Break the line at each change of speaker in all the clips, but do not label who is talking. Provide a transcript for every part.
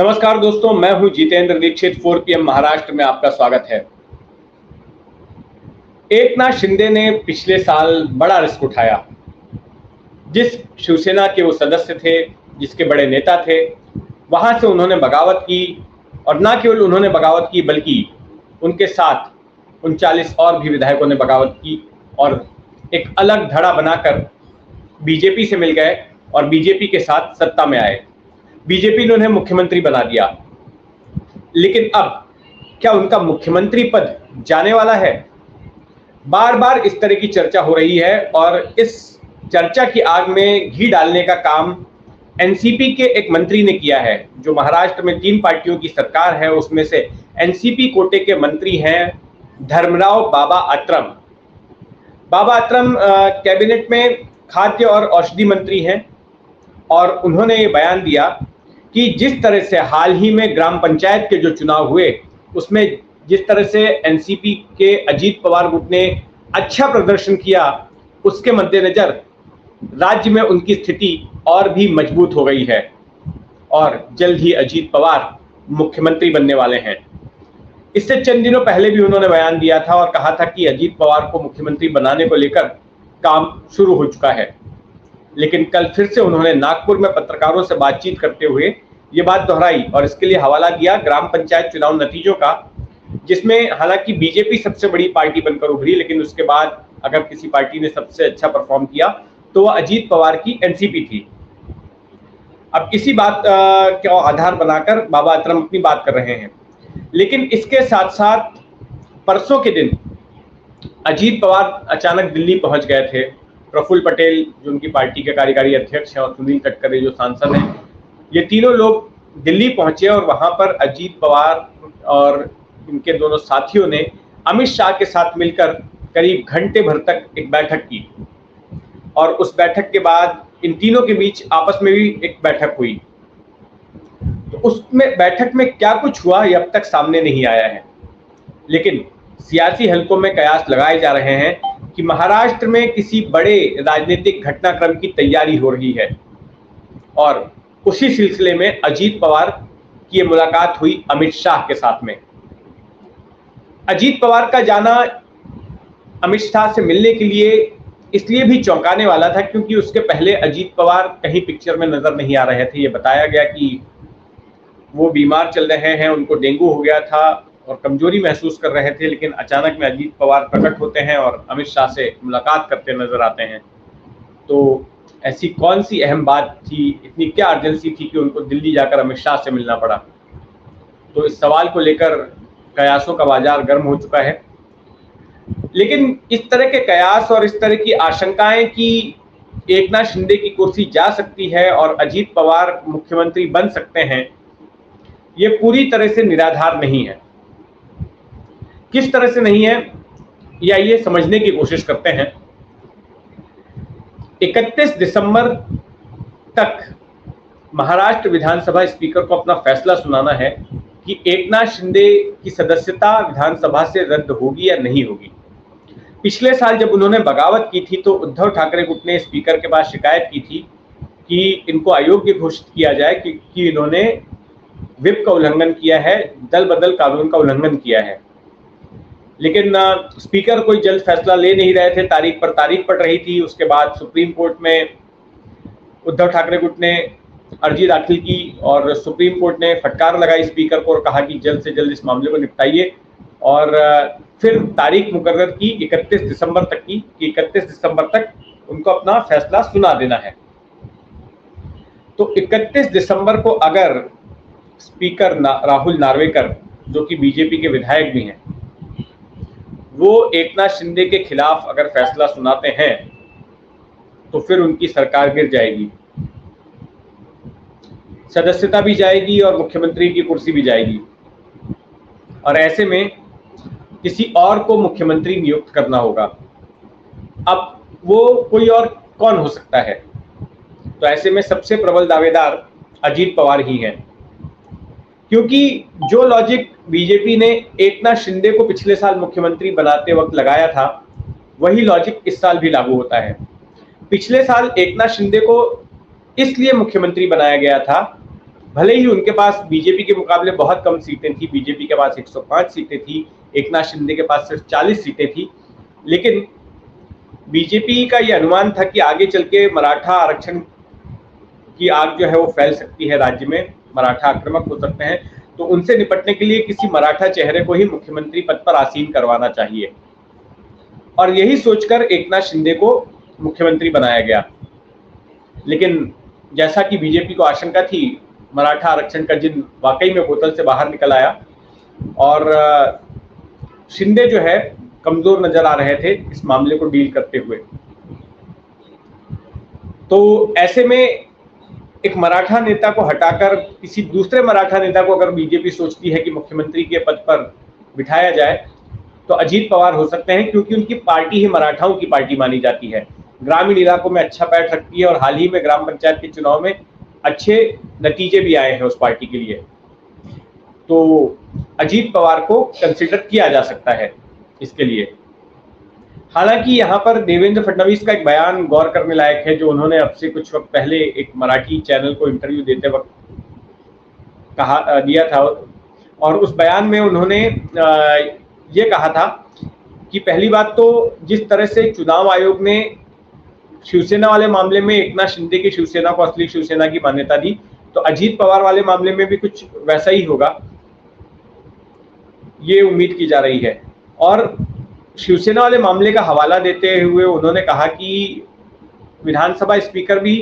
नमस्कार दोस्तों, मैं हूं जितेंद्र दीक्षित। 4 PM महाराष्ट्र में आपका स्वागत है। एकनाथ शिंदे ने पिछले साल बड़ा रिस्क उठाया। जिस शिवसेना के वो सदस्य थे, जिसके बड़े नेता थे, वहां से उन्होंने बगावत की। और न केवल उन्होंने बगावत की बल्कि उनके साथ 39 और भी विधायकों ने बगावत की और एक अलग धड़ा बनाकर बीजेपी से मिल गए और बीजेपी के साथ सत्ता में आए। बीजेपी ने उन्हें मुख्यमंत्री बना दिया। लेकिन अब क्या उनका मुख्यमंत्री पद जाने वाला है? बार बार इस तरह की चर्चा हो रही है और इस चर्चा की आग में घी डालने का काम एनसीपी के एक मंत्री ने किया है। जो महाराष्ट्र में 3 पार्टियों की सरकार है, उसमें से एनसीपी कोटे के मंत्री हैं धर्मराव बाबा अत्रम। बाबा अत्रम कैबिनेट में खाद्य और औषधि मंत्री हैं और उन्होंने ये बयान दिया कि जिस तरह से हाल ही में ग्राम पंचायत के जो चुनाव हुए, उसमें जिस तरह से एनसीपी के अजीत पवार गुट ने अच्छा प्रदर्शन किया, उसके मद्देनजर राज्य में उनकी स्थिति और भी मजबूत हो गई है और जल्द ही अजीत पवार मुख्यमंत्री बनने वाले हैं। इससे चंद दिनों पहले भी उन्होंने बयान दिया था और कहा था कि अजीत पवार को मुख्यमंत्री बनाने को लेकर काम शुरू हो चुका है। लेकिन कल फिर से उन्होंने नागपुर में पत्रकारों से बातचीत करते हुए ये बात दोहराई और इसके लिए हवाला दिया ग्राम पंचायत चुनाव नतीजों का, जिसमें हालांकि बीजेपी सबसे बड़ी पार्टी बनकर उभरी, लेकिन उसके बाद अगर किसी पार्टी ने सबसे अच्छा परफॉर्म किया तो वह अजीत पवार की एनसीपी थी। अब इसी बात का आधार बनाकर बाबा अत्रम अपनी बात कर रहे हैं। लेकिन इसके साथ साथ परसों के दिन अजीत पवार अचानक दिल्ली पहुंच गए थे। प्रफुल्ल पटेल जो उनकी पार्टी के कार्यकारी अध्यक्ष हैं और सुनील तटकरे जो सांसद हैं, ये तीनों लोग दिल्ली पहुंचे और वहां पर अजीत पवार और इनके दोनों साथियों ने अमित शाह के साथ मिलकर करीब घंटे भर तक एक बैठक की। और उस बैठक के बाद इन तीनों के बीच आपस में भी एक बैठक हुई। तो उसमें बैठक में क्या कुछ हुआ ये अब तक सामने नहीं आया है, लेकिन सियासी हलकों में कयास लगाए जा रहे हैं कि महाराष्ट्र में किसी बड़े राजनीतिक घटनाक्रम की तैयारी हो रही है। और उसी सिलसिले में अजीत पवार की ये मुलाकात हुई अमित शाह के साथ में। अजीत पवार का जाना अमित शाह से मिलने के लिए इसलिए भी चौंकाने वाला था क्योंकि उसके पहले अजीत पवार कहीं पिक्चर में नजर नहीं आ रहे थे। ये बताया गया कि वो बीमार चल रहे हैं, उनको डेंगू हो गया था और कमजोरी महसूस कर रहे थे। लेकिन अचानक में अजीत पवार प्रकट होते हैं और अमित शाह से मुलाकात करते नजर आते हैं। तो ऐसी कौन सी अहम बात थी, इतनी क्या अर्जेंसी थी कि उनको दिल्ली जाकर अमित शाह से मिलना पड़ा? तो इस सवाल को लेकर कयासों का बाजार गर्म हो चुका है। लेकिन इस तरह के कयास और इस तरह की आशंकाएं कि एकनाथ शिंदे की कुर्सी जा सकती है और अजीत पवार मुख्यमंत्री बन सकते हैं, ये पूरी तरह से निराधार नहीं है। किस तरह से नहीं है, या ये समझने की कोशिश करते हैं। 31 दिसंबर तक महाराष्ट्र विधानसभा स्पीकर को अपना फैसला सुनाना है कि एकनाथ शिंदे की सदस्यता विधानसभा से रद्द होगी या नहीं होगी। पिछले साल जब उन्होंने बगावत की थी तो उद्धव ठाकरे गुट ने स्पीकर के पास शिकायत की थी कि इनको अयोग्य घोषित किया जाए कि इन्होंने व्हिप का उल्लंघन किया है, दल बदल कानून का उल्लंघन किया है। लेकिन स्पीकर कोई जल्द फैसला ले नहीं रहे थे, तारीख पर तारीख पड़ रही थी। उसके बाद सुप्रीम कोर्ट में उद्धव ठाकरे गुट ने अर्जी दाखिल की और सुप्रीम कोर्ट ने फटकार लगाई स्पीकर को और कहा कि जल्द से जल्द इस मामले को निपटाइए। और फिर तारीख मुकर्रर की 31 दिसंबर तक की कि 31 दिसंबर तक उनको अपना फैसला सुना देना है। तो 31 दिसंबर को अगर स्पीकर राहुल नार्वेकर, जो कि बीजेपी के विधायक भी हैं, वो एकनाथ शिंदे के खिलाफ अगर फैसला सुनाते हैं तो फिर उनकी सरकार गिर जाएगी, सदस्यता भी जाएगी और मुख्यमंत्री की कुर्सी भी जाएगी। और ऐसे में किसी और को मुख्यमंत्री नियुक्त करना होगा। अब वो कोई और कौन हो सकता है? तो ऐसे में सबसे प्रबल दावेदार अजीत पवार ही हैं, क्योंकि जो लॉजिक बीजेपी ने एकनाथ शिंदे को पिछले साल मुख्यमंत्री बनाते वक्त लगाया था, वही लॉजिक इस साल भी लागू होता है। पिछले साल एकनाथ शिंदे को इसलिए मुख्यमंत्री बनाया गया था भले ही उनके पास बीजेपी के मुकाबले बहुत कम सीटें थी, बीजेपी के पास 105 सीटें थी, एकनाथ शिंदे के पास सिर्फ 40 सीटें थी, लेकिन बीजेपी का ये अनुमान था कि आगे चल के मराठा आरक्षण की आग जो है वो फैल सकती है राज्य में, मराठा आक्रामक हो सकते हैं, तो उनसे निपटने के लिए किसी मराठा चेहरे को ही मुख्यमंत्री पद पर आसीन करवाना चाहिए, और यही सोचकर एकनाथ शिंदे को मुख्यमंत्री बनाया गया। लेकिन जैसा कि बीजेपी को आशंका थी, मराठा आरक्षण का जिन वाकई में बोतल से बाहर निकल आया, और शिंदे जो है कमजोर नजर आ रहे थे इस मामले को डील करते हुए। तो ऐसे में एक मराठा नेता को हटाकर किसी दूसरे मराठा नेता को अगर बीजेपी सोचती है कि मुख्यमंत्री के पद पर बिठाया जाए, तो अजीत पवार हो सकते हैं, क्योंकि उनकी पार्टी ही मराठाओं की पार्टी मानी जाती है, ग्रामीण इलाकों में अच्छा पैठ रखती है, और हाल ही में ग्राम पंचायत के चुनाव में अच्छे नतीजे भी आए हैं उस पार्टी के लिए। तो अजीत पवार को कंसिडर किया जा सकता है इसके लिए। हालांकि यहाँ पर देवेंद्र फडणवीस का एक बयान गौर करने लायक है, जो उन्होंने अब से कुछ वक्त पहले एक मराठी चैनल को इंटरव्यू देते वक्त दिया था, और उस बयान में उन्होंने ये कहा था कि पहली बात तो जिस तरह से चुनाव आयोग ने शिवसेना वाले मामले में एकनाथ शिंदे की शिवसेना को असली शिवसेना की मान्यता दी, तो अजीत पवार वाले मामले में भी कुछ वैसा ही होगा, ये उम्मीद की जा रही है। और शिवसेना वाले मामले का हवाला देते हुए उन्होंने कहा कि विधानसभा स्पीकर भी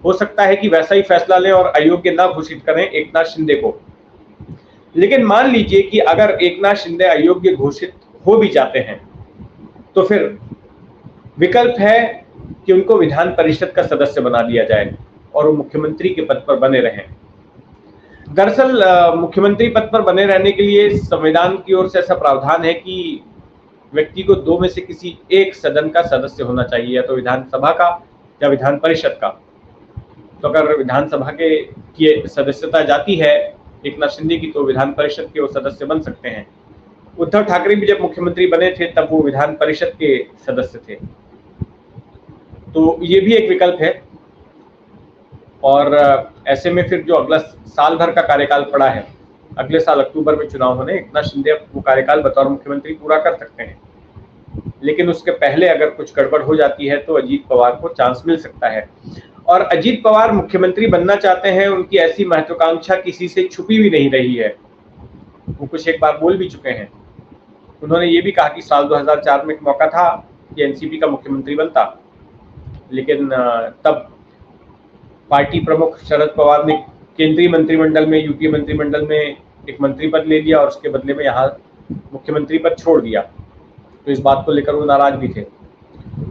हो सकता है कि वैसा ही फैसला लें और अयोग्य न घोषित करें एकनाथ शिंदे को। लेकिन मान लीजिए कि अगर एकनाथ शिंदे अयोग्य घोषित हो भी जाते हैं, तो फिर विकल्प है कि उनको विधान परिषद का सदस्य बना दिया जाए और वो मुख्यमंत्री के पद पर बने रहें। दरअसल मुख्यमंत्री पद पर बने रहने के लिए संविधान की ओर से ऐसा प्रावधान है कि व्यक्ति को दो में से किसी एक सदन का सदस्य होना चाहिए, या तो विधानसभा का या विधान परिषद का। तो अगर विधानसभा के की सदस्यता जाती है एकनाथ शिंदे की, तो विधान परिषद के वो सदस्य बन सकते हैं। उद्धव ठाकरे भी जब मुख्यमंत्री बने थे तब वो विधान परिषद के सदस्य थे, तो ये भी एक विकल्प है। और ऐसे में फिर जो अगला साल भर का कार्यकाल पड़ा है, अगले साल अक्टूबर में चुनाव होने, एकनाथ शिंदे वो कार्यकाल बतौर मुख्यमंत्री पूरा कर सकते हैं। लेकिन उसके पहले अगर कुछ गड़बड़ हो जाती है तो अजीत पवार को चांस मिल सकता है। और अजीत पवार मुख्यमंत्री बनना चाहते हैं, उनकी ऐसी महत्वाकांक्षा किसी से छुपी भी नहीं रही है, वो कुछ एक बार बोल भी चुके हैं। उन्होंने ये भी कहा कि साल 2004 में एक मौका था कि एनसीपी का मुख्यमंत्री बनता, लेकिन तब पार्टी प्रमुख शरद पवार ने केंद्रीय मंत्रिमंडल में, यूपीए मंत्रिमंडल में एक मंत्री पद ले लिया और उसके बदले में यहाँ मुख्यमंत्री पद छोड़ दिया। तो इस बात को लेकर वो नाराज भी थे,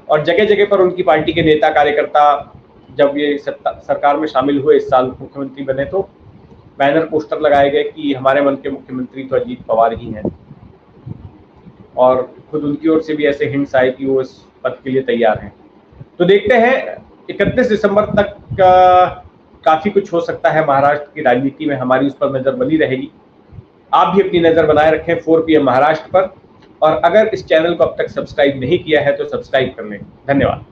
और जगह जगह पर उनकी पार्टी के नेता कार्यकर्ता जब ये सरकार में शामिल हुए, इस साल मुख्यमंत्री बने, तो बैनर पोस्टर लगाए गए कि हमारे मन के मुख्यमंत्री तो अजीत पवार ही हैं, और खुद उनकी ओर से भी ऐसे हिंट्स आए कि वो इस पद के लिए तैयार हैं। तो देखते हैं 31 दिसंबर तक काफी कुछ हो सकता है महाराष्ट्र की राजनीति में, हमारी उस पर नजर बनी रहेगी। आप भी अपनी नजर बनाए रखें 4 PM महाराष्ट्र पर, और अगर इस चैनल को अब तक सब्सक्राइब नहीं किया है तो सब्सक्राइब कर लें। धन्यवाद।